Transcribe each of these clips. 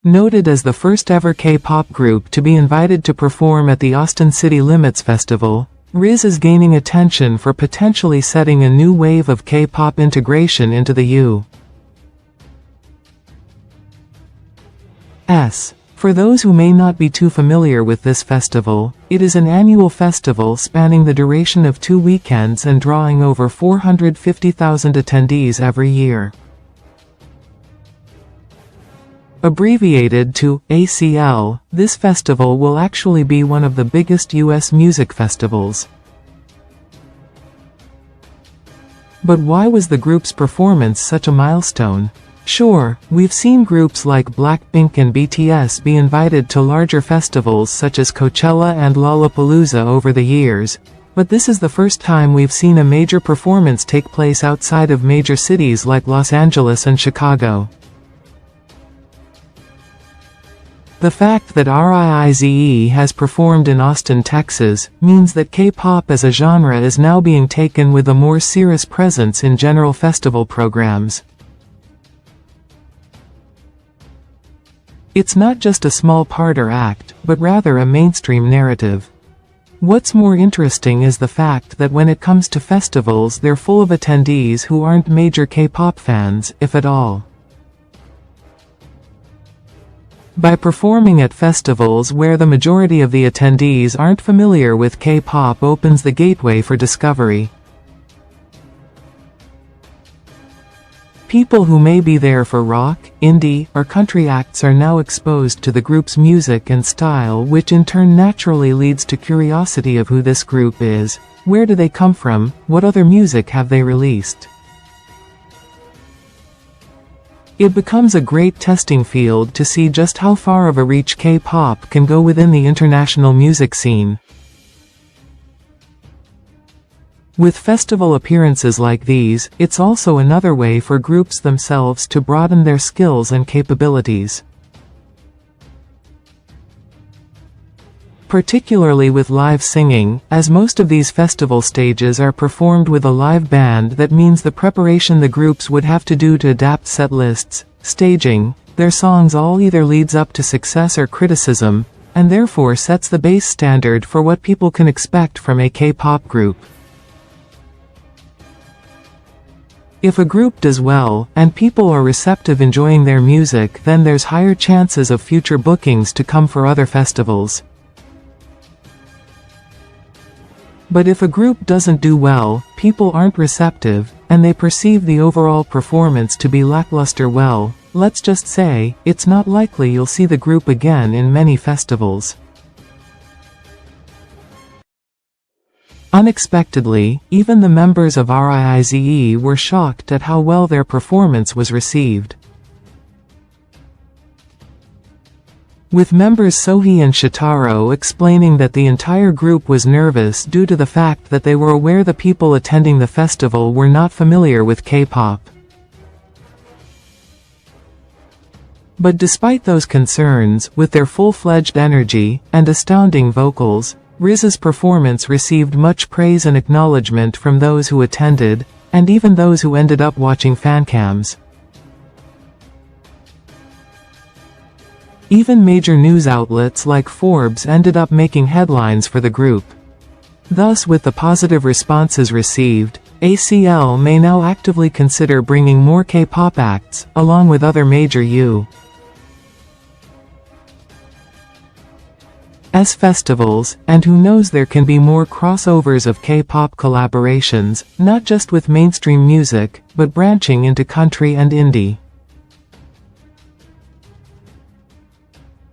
Noted as the first ever K-pop group to be invited to perform at the Austin City Limits Festival, RIIZE is gaining attention for potentially setting a new wave of K-pop integration into the U.S. For those who may not be too familiar with this festival, it is an annual festival spanning the duration of 2 weekends and drawing over 450,000 attendees every year. Abbreviated to ACL, this festival will actually be one of the biggest U.S. music festivals. But why was the group's performance such a milestone? Sure, we've seen groups like BLACKPINK and BTS be invited to larger festivals such as Coachella and Lollapalooza over the years, but this is the first time we've seen a major performance take place outside of major cities like Los Angeles and Chicago. The fact that RIIZE has performed in Austin, Texas, means that K-pop as a genre is now being taken with a more serious presence in general festival programs. It's not just a small part or act, but rather a mainstream narrative. What's more interesting is the fact that when it comes to festivals, they're full of attendees who aren't major K-pop fans, if at all. By performing at festivals where the majority of the attendees aren't familiar with K-pop opens the gateway for discovery. People who may be there for rock, indie, or country acts are now exposed to the group's music and style, which in turn naturally leads to curiosity of who this group is, where do they come from, what other music have they released. It becomes a great testing field to see just how far of a reach K-pop can go within the international music scene. With festival appearances like these, it's also another way for groups themselves to broaden their skills and capabilities. Particularly with live singing, as most of these festival stages are performed with a live band, that means the preparation the groups would have to do to adapt set lists, staging, their songs all either leads up to success or criticism, and therefore sets the base standard for what people can expect from a K-pop group. If a group does well, and people are receptive enjoying their music, then there's higher chances of future bookings to come for other festivals. But if a group doesn't do well, people aren't receptive, and they perceive the overall performance to be lackluster, well, let's just say, it's not likely you'll see the group again in many festivals. Unexpectedly, even the members of RIIZE were shocked at how well their performance was received. With members Sohee and Shotaro explaining that the entire group was nervous due to the fact that they were aware the people attending the festival were not familiar with K-pop. But despite those concerns, with their full-fledged energy and astounding vocals, RIIZE's performance received much praise and acknowledgement from those who attended, and even those who ended up watching fancams. Even major news outlets like Forbes ended up making headlines for the group. Thus, with the positive responses received, ACL may now actively consider bringing more K-pop acts, along with other major U.S. festivals, and who knows, there can be more crossovers of K-pop collaborations, not just with mainstream music, but branching into country and indie.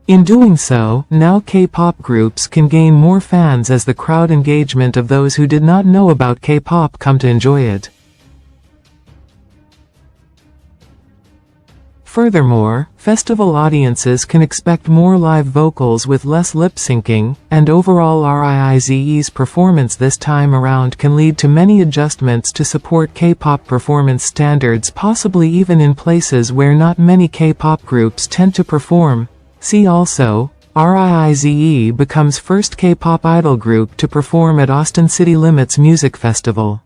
In doing so, now K-pop groups can gain more fans as the crowd engagement of those who did not know about K-pop come to enjoy it. Furthermore, festival audiences can expect more live vocals with less lip-syncing, and overall RIIZE's performance this time around can lead to many adjustments to support K-pop performance standards, possibly even in places where not many K-pop groups tend to perform. See also, RIIZE becomes first K-pop idol group to perform at Austin City Limits Music Festival.